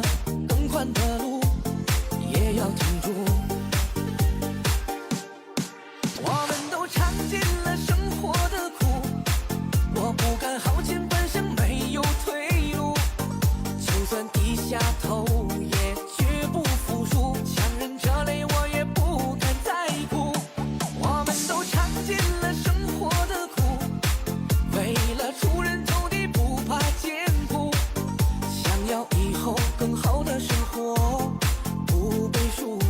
了更宽的路，也要挺住。我们都尝尽了生活的苦，我不敢耗尽半生没有退路，就算低下头也绝不服输，强忍着泪我也不敢再哭。我们都尝尽了生活的苦，为了出人头地不怕艰苦，想要以后更好的生活，不被束缚。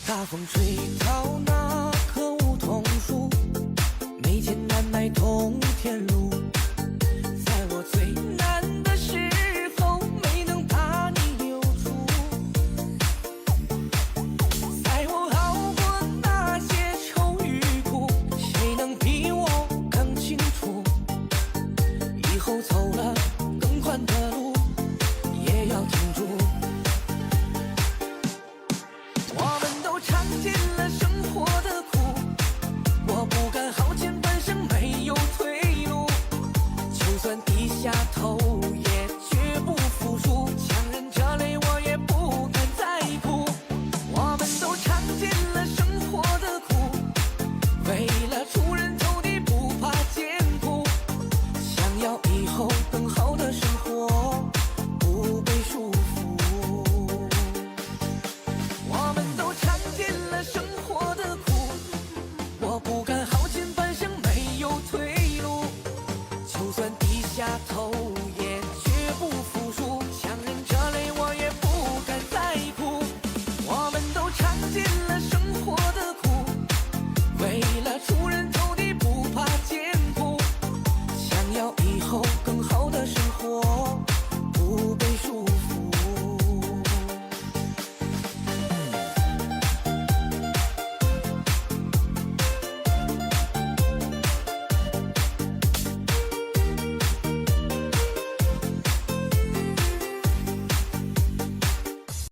大风吹倒那棵梧桐树，没钱难买通天路。